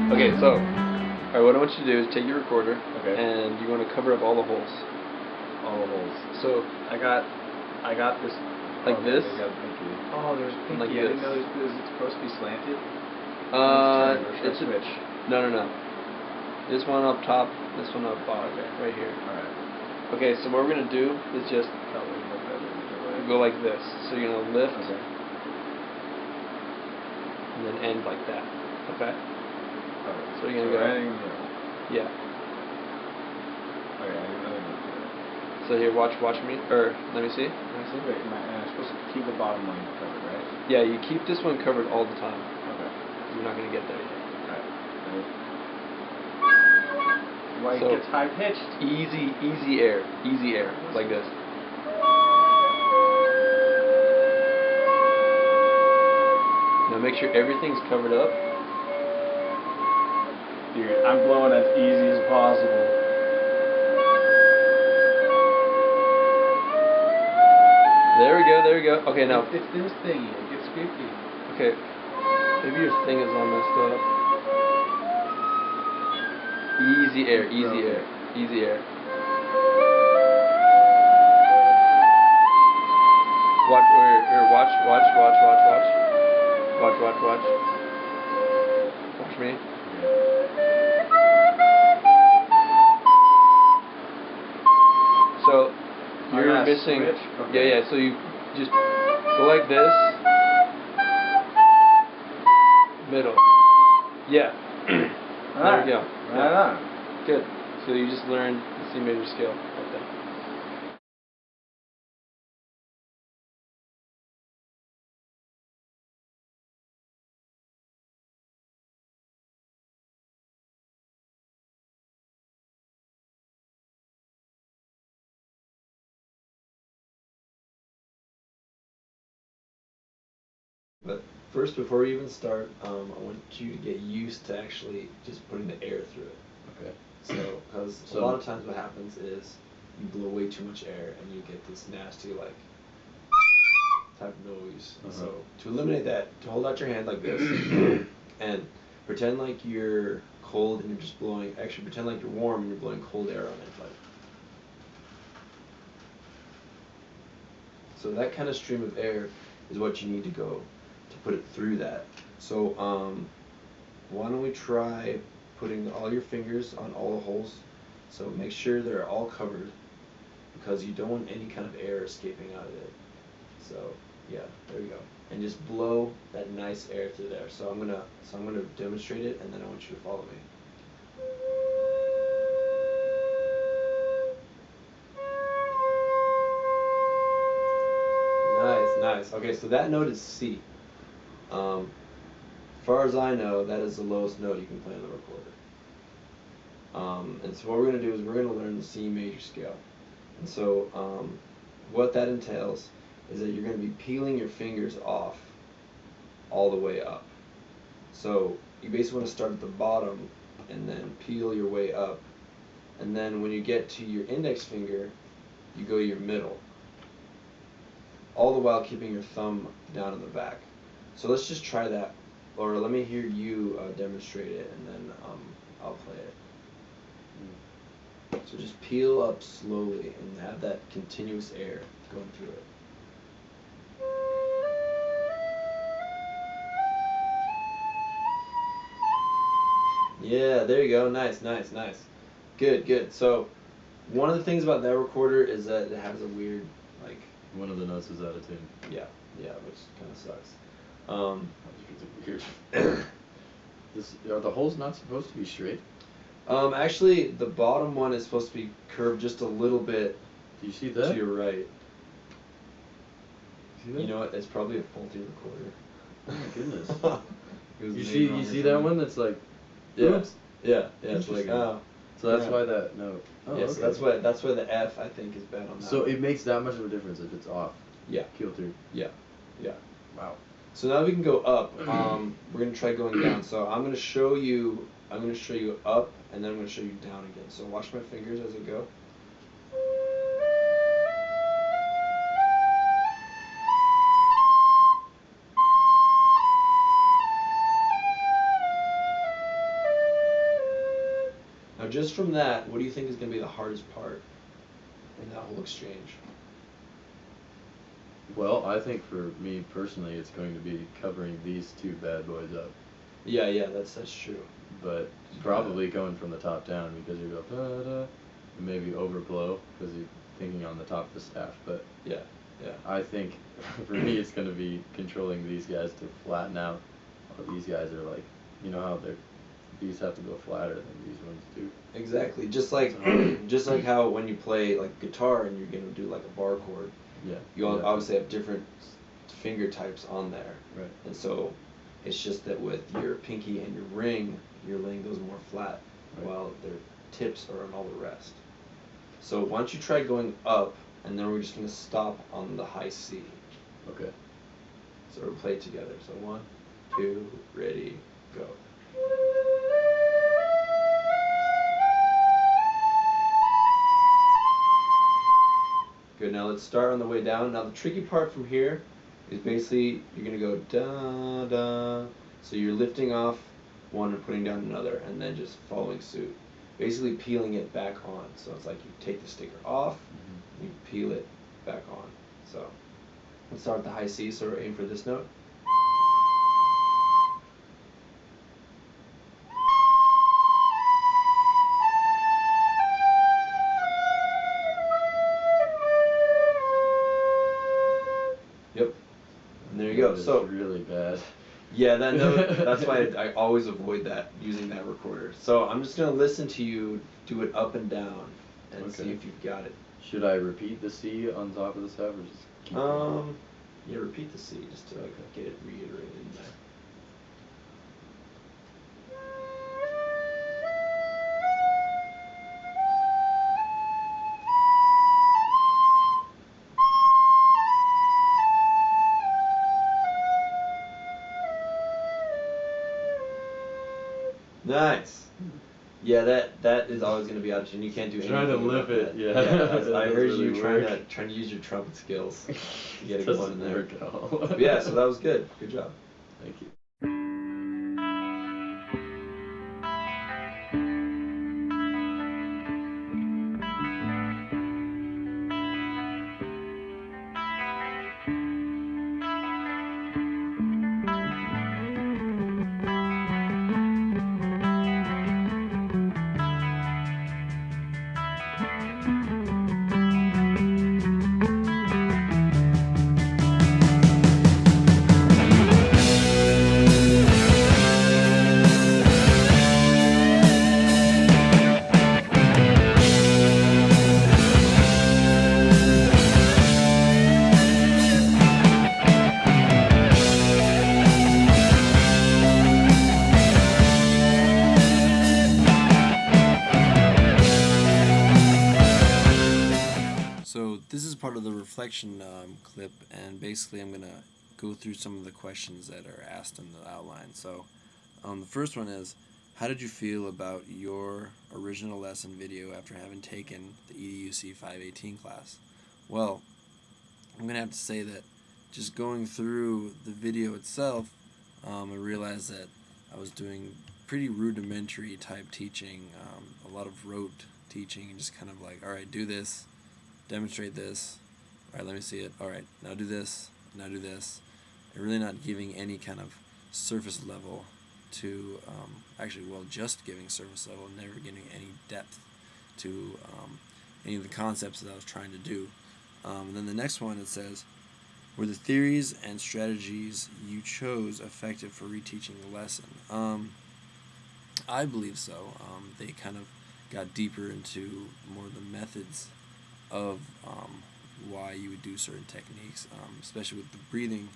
Okay, so, alright, what I want you to do is take your recorder, Okay. and you want to cover up all the holes. All the holes. So, I got this. Like this? They got pinky. Oh, there's pinky. Like I didn't this. know is it supposed to be slanted? It's switch. No. This one up top, this one up bottom, Okay. right here. Alright. Okay, so what we're gonna do is just go like this. So you're gonna lift, Okay. and then end like that. Okay. Alright. So you're gonna go. Yeah. Okay, I didn't know that. So here, watch me, or let me see. Wait, am I supposed to keep the bottom one covered, right? Yeah, you keep this one covered all the time. Okay. You're not gonna get there yet. Alright. Why it So, gets high pitched? Easy air, like this. Now make sure everything's covered up. Dude, I'm blowing as easy as possible. There we go. Okay, now. It's this thingy. It gets squeaky. Okay. Maybe your thing is all messed up. Easy air. Watch. Watch me. So you're missing. Okay. Yeah. So you just go like this. Middle. Yeah. There we go. Right on. Good. So you just learned the C major scale like that. But first, before we even start, I want you to get used to actually just putting the air through it. Okay. So, because a lot of times what happens is you blow way too much air and you get this nasty like type of noise. So to eliminate that, to hold out your hand like this and pretend like you're cold and you're just blowing. Actually, pretend like you're warm and you're blowing cold air on it. Like. So that kind of stream of air is what you need to go to put it through that. So why don't we try putting all your fingers on all the holes. So make sure they're all covered because you don't want any kind of air escaping out of it. So yeah, there you go. And just blow that nice air through there. So I'm gonna demonstrate it and then I want you to follow me. Nice. Okay, so that note is C. As far as I know, that is the lowest note you can play on the recorder. And so what we're going to do is we're going to learn the C major scale. And so what that entails is that you're going to be peeling your fingers off all the way up. So you basically want to start at the bottom and then peel your way up. And then when you get to your index finger, you go your middle. All the while keeping your thumb down in the back. So let's just try that. Or let me hear you demonstrate it and then I'll play it. So just peel up slowly and have that continuous air going through it. Yeah, there you go. Nice. Good. So one of the things about that recorder is that it has a weird, like... One of the notes is out of tune. Yeah, which kind of sucks. Weird. Are the holes not supposed to be straight? Actually, the bottom one is supposed to be curved just a little bit. Do you see that? To your right. See that? You know what? It's probably a faulty recorder. Oh my goodness. You see that one that's like... Yeah. It's like, oh. So that's why that note... Oh, yes, okay. that's why the F, I think, is bad on that. So it makes that much of a difference if it's off. Yeah. Keel through. Yeah. Wow. So now we can go up. We're gonna try going down. So I'm gonna show you up, and then I'm gonna show you down again. So watch my fingers as I go. Now, just from that, what do you think is going to be the hardest part in that whole exchange? Well, I think for me personally, it's going to be covering these two bad boys up. Yeah, that's true. But probably going from the top down, because you go da-da, and maybe overblow because you're thinking on the top of the staff. But Yeah. I think for me it's going to be controlling these guys to flatten out. While these guys are like, you know how these have to go flatter than these ones do. Exactly. Just like how when you play like guitar and you're gonna do like a bar chord, Yeah. you obviously have different finger types on there. Right. And so it's just that with your pinky and your ring, you're laying those more flat, Right. while their tips are on all the rest. So why don't you try going up, and then we're just gonna stop on the high C. Okay. So we'll play it together. So 1, 2, ready, go. Good, now let's start on the way down. Now the tricky part from here is basically you're gonna go da da. So you're lifting off one and putting down another, and then just following suit. Basically peeling it back on. So it's like you take the sticker off, you peel it back on. So let's start with the high C, so we're aiming for this note. Yep. And there you go. That is So really bad. yeah, that note, that's why I always avoid that, using that recorder. So I'm just gonna listen to you do it up and down and see Okay. if you've got it. Should I repeat the C on top of the staff or just keep going? Yeah, repeat the C just to Okay. get it reiterated in there. Nice. Yeah, that is always going to be out of tune. You can't do anything Trying to about lip it, that. yeah. I That heard doesn't you really trying to use your trumpet skills to get it Doesn't going in there. work at all. But yeah, so that was good. Good job. Thank you. So this is part of the reflection clip, and basically I'm gonna go through some of the questions that are asked in the outline. So the first one is, how did you feel about your original lesson video after having taken the EDUC 518 class? Well, I'm gonna have to say that just going through the video itself, I realized that I was doing pretty rudimentary type teaching, a lot of rote teaching, and just kind of like, all right, do this, demonstrate this, all right, let me see it, all right, now do this, now do this, and really not giving any kind of surface level to, just giving surface level, never giving any depth to any of the concepts that I was trying to do. And then the next one, it says, were the theories and strategies you chose effective for reteaching the lesson? I believe so. They kind of got deeper into more of the methods of why you would do certain techniques, especially with the breathing,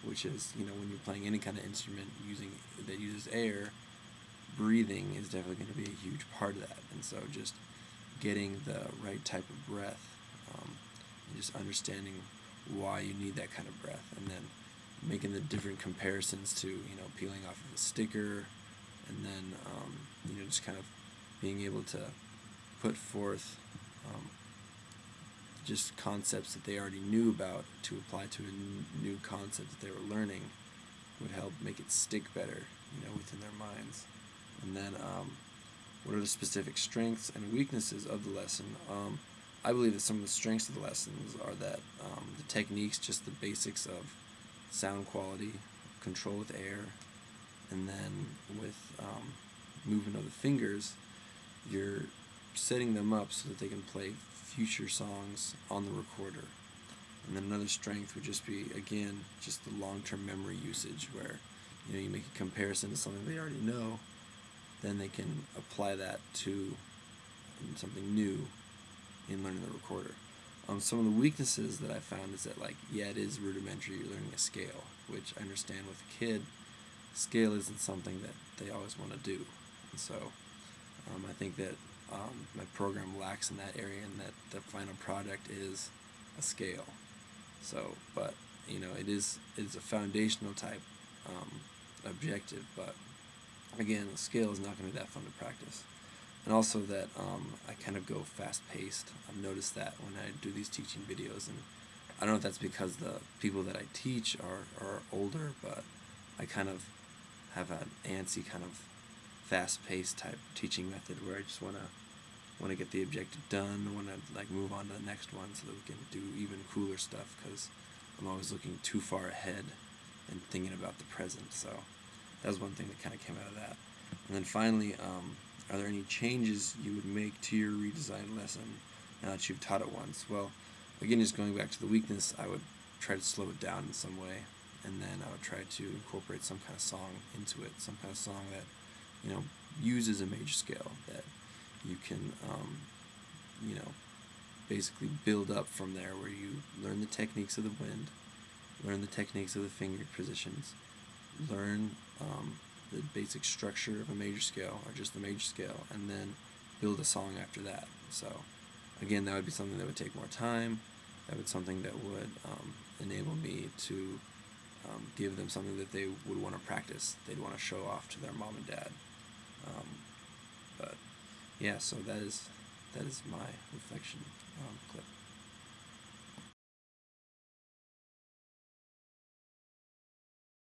which is, when you're playing any kind of instrument that uses air, breathing is definitely going to be a huge part of that. And so just getting the right type of breath, and just understanding why you need that kind of breath, and then making the different comparisons to, peeling off of a sticker, and then, just kind of being able to put forth just concepts that they already knew about to apply to a new concept that they were learning would help make it stick better, within their minds. And then what are the specific strengths and weaknesses of the lesson. I believe that some of the strengths of the lessons are that the techniques, just the basics of sound quality, control with air, and then with movement of the fingers, you're setting them up so that they can play future songs on the recorder. And then another strength would just be, again, just the long-term memory usage, where you make a comparison to something they already know, then they can apply that to something new in learning the recorder. Some of the weaknesses that I found is that, it is rudimentary. You're learning a scale, which I understand with a kid, scale isn't something that they always want to do. And so I think that my program lacks in that area, and that the final product is a scale. So, but, it's a foundational type objective, but again, the scale is not going to be that fun to practice. And also that I kind of go fast-paced. I've noticed that when I do these teaching videos, and I don't know if that's because the people that I teach are older, but I kind of have an antsy kind of fast-paced type teaching method where I just want to get the objective done. I want to move on to the next one so that we can do even cooler stuff, because I'm always looking too far ahead and thinking about the present. So that was one thing that kind of came out of that. And then finally, are there any changes you would make to your redesigned lesson now that you've taught it once? Well, again, just going back to the weakness, I would try to slow it down in some way, and then I would try to incorporate some kind of song into it, some kind of song that uses a major scale, that you can basically build up from there, where you learn the techniques of the wind, learn the techniques of the finger positions, learn the basic structure of a major scale, or just the major scale, and then build a song after that. So again, that would be something that would take more time. That would something that would enable me to give them something that they would want to practice. They'd want to show off to their mom and dad. But yeah, so that is my reflection clip.